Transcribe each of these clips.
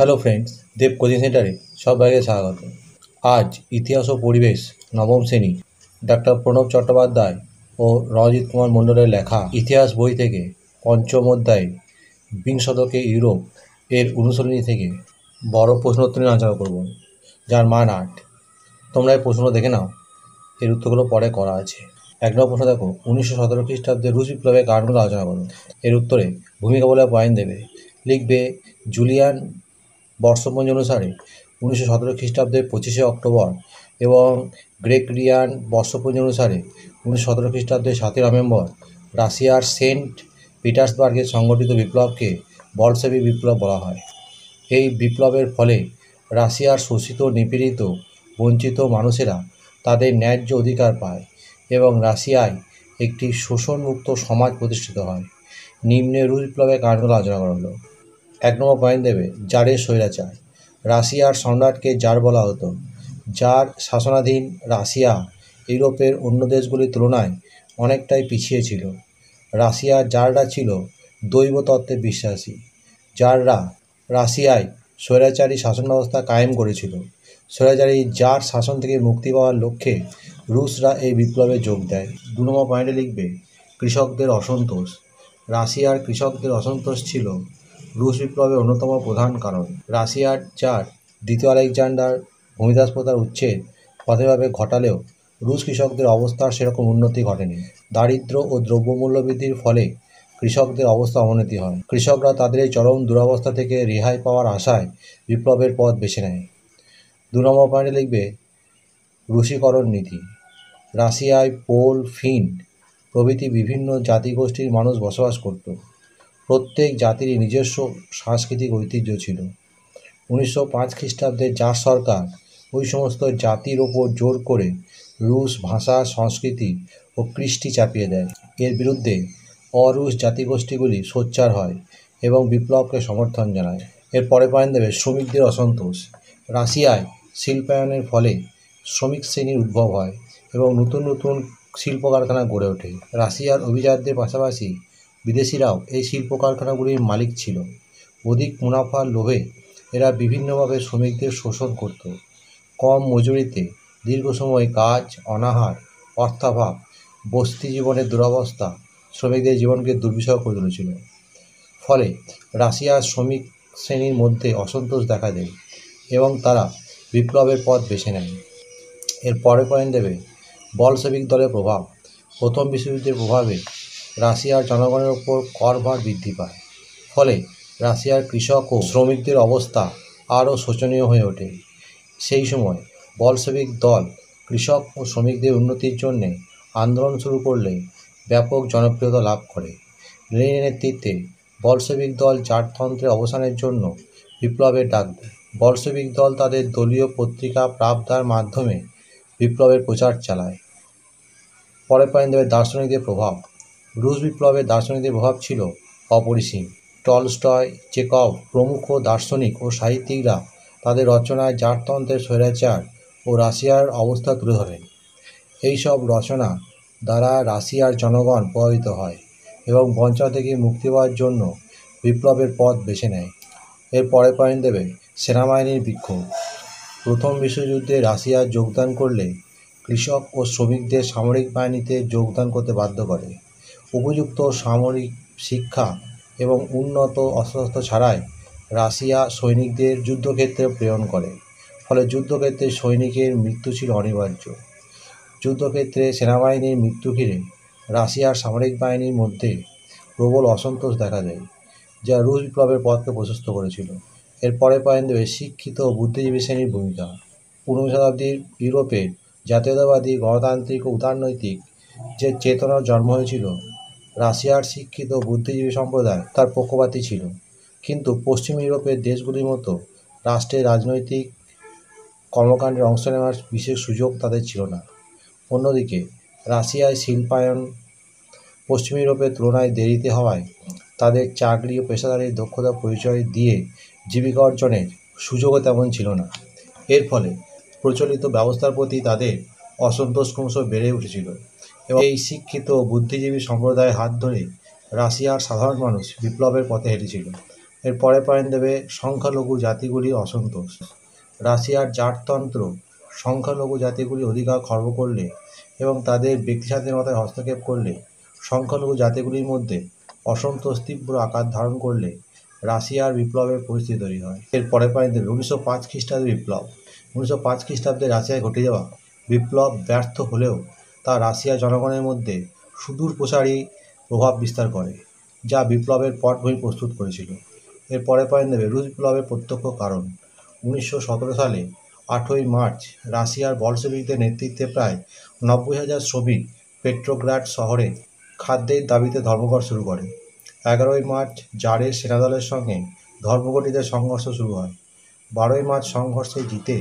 Hello friends, দেব coaching সেন্টারে সবাইকে স্বাগত। আজ ইতিহাস ও পরিবেশ নবম শ্রেণী ডক্টর প্রণব চট্টোপাধ্যায় ও রণজিৎ কুমার মণ্ডলের লেখা ইতিহাস বই থেকে পঞ্চম অধ্যায় বিংশ শতকে ইউরোপ এর অনুশীলনী থেকে বড় প্রশ্নোত্তর নিয়ে আলোচনা করব, যার মান 8। তোমরা এই প্রশ্ন দেখে নাও, এর উত্তরগুলো পরে করা আছে। 1 নম্বর প্রশ্ন দেখো, 1917 খ্রিস্টাব্দে রুশ বিপ্লবের কারণগুলো আলোচনা করো। এর উত্তরে ভূমিকা বলে পয়েন্ট দেবে। লিখবে জুলিয়ান বর্ষপঞ্জি অনুসারে 1917 খ্রিস্টাব্দের 25শে অক্টোবর এবং গ্রেগরিয়ান বর্ষপঞ্জি অনুসারে 1917 খ্রিস্টাব্দের 7ই নভেম্বর রাশিয়ার সেন্ট পিটার্সবার্গে সংগঠিত বিপ্লবকে বলশেভিক বিপ্লব বলা হয়। এই বিপ্লবের ফলে রাশিয়ার শোষিত, নিপীড়িত, বঞ্চিত মানুষেরা তাদের ন্যায্য অধিকার পায় এবং রাশিয়ায় একটি শোষণমুক্ত সমাজ প্রতিষ্ঠিত হয়। নিম্নে রুশ বিপ্লবের কারণগুলো আলোচনা করা হলো। 1 নম্বর পয়েন্ট দেবে জারের স্বৈরাচার। রাশিয়ার সম্রাটকে জার বলা হতো। জার শাসনাধীন রাশিয়া ইউরোপের অন্য দেশগুলির তুলনায় অনেকটাই পিছিয়ে ছিল। রাশিয়ার জাররা ছিল দৈব তত্ত্বে বিশ্বাসী। জাররা রাশিয়ায় স্বৈরাচারী শাসন ব্যবস্থা কায়েম করেছিল। স্বৈরাচারী জার শাসন থেকে মুক্তি পাওয়ার লক্ষ্যে রুশরা এই বিপ্লবে যোগ দেয়। 2 নম্বর পয়েন্টে লিখবে কৃষকদের অসন্তোষ। রাশিয়ার কৃষকদের অসন্তোষ ছিল রুশ বিপ্লবের অন্যতম প্রধান কারণ। রাশিয়ার জার দ্বিতীয় আলেকজান্ডার ভূমিদাস প্রথার উচ্ছেদ পথেভাবে ঘটালেও রুশ কৃষকদের অবস্থার সেরকম উন্নতি ঘটেনি। দারিদ্র্য ও দ্রব্যমূল্য বৃদ্ধির ফলে কৃষকদের অবস্থা অবনতি হয়। কৃষকরা তাদের এই চরম দুরবস্থা থেকে রেহাই পাওয়ার আশায় বিপ্লবের পথ বেছে নেয়। 2 নম্বর পয়েন্টে লিখবে রুশীকরণ নীতি। রাশিয়ায় পোল, ফিন প্রভৃতি বিভিন্ন জাতিগোষ্ঠীর মানুষ বসবাস করত। প্রত্যেক জাতিরই নিজস্ব সাংস্কৃতিক ঐতিহ্য ছিল। 1905 খ্রিস্টাব্দে জার সরকার ওই সমস্ত জাতির ওপর জোর করে রুশ ভাষা, সংস্কৃতি ও কৃষ্টি চাপিয়ে দেয়। এর বিরুদ্ধে অরুশ জাতিগোষ্ঠীগুলি সোচ্চার হয় এবং বিপ্লবকে সমর্থন জানায়। এর পরে পয়েন্ট দেবে শ্রমিকদের অসন্তোষ। রাশিয়ায় শিল্পায়নের ফলে শ্রমিক শ্রেণীর উদ্ভব হয় এবং নতুন নতুন শিল্প কারখানা গড়ে ওঠে। রাশিয়ার অভিজাতদের পাশাপাশি বিদেশিরাও এই শিল্প কারখানাগুলির মালিক ছিল। অধিক মুনাফার লোভে এরা বিভিন্নভাবে শ্রমিকদের শোষণ করত। কম মজুরিতে দীর্ঘ সময় কাজ, অনাহার, অর্থাভাব, বস্তি জীবনের দুরবস্থা শ্রমিকদের জীবনকে দুর্বিষহ করে তুলেছিল। ফলে রাশিয়ার শ্রমিক শ্রেণীর মধ্যে অসন্তোষ দেখা দেয় এবং তারা বিপ্লবের পথ বেছে নেয়। এর পরে পয়েন্ট দেবে বলশেভিক দলের প্রভাব। প্রথম বিশ্বযুদ্ধের প্রভাবে রাশিয়ার জনগণের ওপর কর ভার বৃদ্ধি পায়। ফলে রাশিয়ার কৃষক ও শ্রমিকদের অবস্থা আরও শোচনীয় হয়ে ওঠে। সেই সময় বলশেভিক দল কৃষক ও শ্রমিকদের উন্নতির জন্যে আন্দোলন শুরু করলে ব্যাপক জনপ্রিয়তা লাভ করে। লেনিনের নেতৃত্বে বলশেভিক দল জারতন্ত্রের অবসানের জন্য বিপ্লবের ডাক দেয়। বলশেভিক দল তাদের দলীয় পত্রিকা প্রাবদার মাধ্যমে বিপ্লবের প্রচার চালায়। পরে পয়েন্ট দেবে দার্শনিকদের প্রভাব। রুশ বিপ্লবের দার্শনিকদের প্রভাব ছিল অপরিসীম। টলস্টয়, চেকভ প্রমুখ দার্শনিক ও সাহিত্যিকরা তাদের রচনায় জারতন্ত্রের স্বৈরাচার ও রাশিয়ার অবস্থা তুলে ধরেন। এইসব রচনা দ্বারা রাশিয়ার জনগণ প্রভাবিত হয় এবং বঞ্চনা থেকে মুক্তি পাওয়ার জন্য বিপ্লবের পথ বেছে নেয়। এর পরে পয়েন্ট দেবে সেনাবাহিনীর বিক্ষোভ। প্রথম বিশ্বযুদ্ধে রাশিয়া যোগদান করলে কৃষক ও শ্রমিকদের সামরিক বাহিনীতে যোগদান করতে বাধ্য করে। উপযুক্ত সামরিক শিক্ষা এবং উন্নত অস্ত্রশস্ত্র ছাড়াই রাশিয়া সৈনিকদের যুদ্ধক্ষেত্রে প্রেরণ করে। ফলে যুদ্ধক্ষেত্রে সৈনিকের মৃত্যু ছিল অনিবার্য। যুদ্ধক্ষেত্রে সেনাবাহিনীর মৃত্যু ঘিরে রাশিয়ার সামরিক বাহিনীর মধ্যে প্রবল অসন্তোষ দেখা দেয়, যা রুশ বিপ্লবের পথকে প্রশস্ত করেছিল। এর পরে পয়েন্ট দেবে শিক্ষিত ও বুদ্ধিজীবী শ্রেণীর ভূমিকা। 19 শতাব্দীর ইউরোপের জাতীয়তাবাদী, গণতান্ত্রিক ও উদারনৈতিক যে চেতনার জন্ম হয়েছিল, রাশিয়ার শিক্ষিত বুদ্ধিজীবী সম্প্রদায় তার পক্ষপাতী ছিল। কিন্তু পশ্চিম ইউরোপের দেশগুলির মতো রাষ্ট্রের রাজনৈতিক কর্মকাণ্ডে অংশ নেওয়ার বিশেষ সুযোগ তাদের ছিল না। অন্যদিকে রাশিয়ায় শিল্পায়ন পশ্চিম ইউরোপের তুলনায় দেরিতে হওয়ায় তাদের চাকরি ও পেশাদারি দক্ষতা পরিচয় দিয়ে জীবিকা অর্জনের সুযোগও তেমন ছিল না। এর ফলে প্রচলিত ব্যবস্থার প্রতি তাদের অসন্তোষ ক্রমশ বেড়ে উঠেছিল এবং এই শিক্ষিত বুদ্ধিজীবী সম্প্রদায়ের হাত ধরে রাশিয়ার সাধারণ মানুষ বিপ্লবের পথে হেঁটেছিল এর পরে পয়েন্ট দেবে সংখ্যালঘু জাতিগুলির অসন্তোষ। রাশিয়ার জারতন্ত্র সংখ্যালঘু জাতিগুলির অধিকার খর্ব করলে এবং তাদের ব্যক্তিস্বাধীনতায় হস্তক্ষেপ করলে সংখ্যালঘু জাতিগুলির মধ্যে অসন্তোষ তীব্র আকার ধারণ করলে রাশিয়ার বিপ্লবের পরিস্থিতি তৈরি হয়। এর পরে পয়েন্ট দেবে 1905 খ্রিস্টাব্দের বিপ্লব। 1905 খ্রিস্টাব্দে রাশিয়ায় ঘটে যাওয়া বিপ্লব ব্যর্থ হলেও তা রাশিয়ার জনগণের মধ্যে সুদূর প্রসারী প্রভাব বিস্তার করে, যা বিপ্লবের পটভূমি প্রস্তুত করেছিল। এর পরে পয়েন্ট দেবে রুশ বিপ্লবের প্রত্যক্ষ কারণ। 1917 সালে 8ই মার্চ রাশিয়ার বলশেভিকদের নেতৃত্বে প্রায় 90,000 শ্রমিক পেট্রোগ্রাড শহরে খাদ্যের দাবিতে ধর্মঘট শুরু করে। 11ই মার্চ জারের সেনাদলের সঙ্গে ধর্মঘটীদের সংঘর্ষ শুরু হয়। 12ই মার্চ সংঘর্ষে জিতে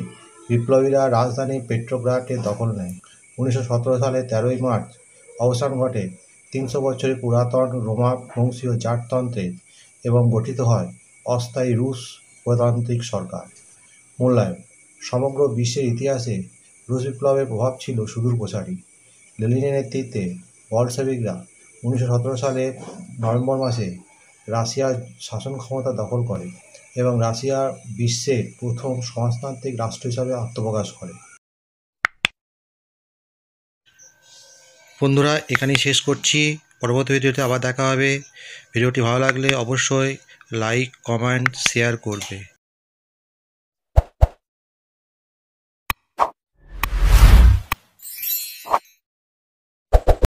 বিপ্লবীরা রাজধানী পেট্রোগ্রাডের দখল নেয়। 1917 সালে 13ই মার্চ অবসান ঘটে 300 বছরের পুরাতন রোমা বংশীয় জারতন্ত্রের এবং গঠিত হয় অস্থায়ী রুশ প্রজাতান্ত্রিক সরকার। মূল্যায়ন: সমগ্র বিশ্বের ইতিহাসে রুশ বিপ্লবের প্রভাব ছিল সুদূর প্রসারী। লেনিনের নেতৃত্বে বলশেভিকরা 1917 সালে নভেম্বর মাসে রাশিয়ার শাসন ক্ষমতা দখল করে এবং রাশিয়া বিশ্বের প্রথম সমাজতান্ত্রিক রাষ্ট্র হিসাবে আত্মপ্রকাশ করে। বন্ধুরা, এখানেই শেষ করছি। পরবর্তী ভিডিওতে আবার দেখা হবে। ভিডিওটি ভালো লাগলে অবশ্যই লাইক, কমেন্ট, শেয়ার করবে।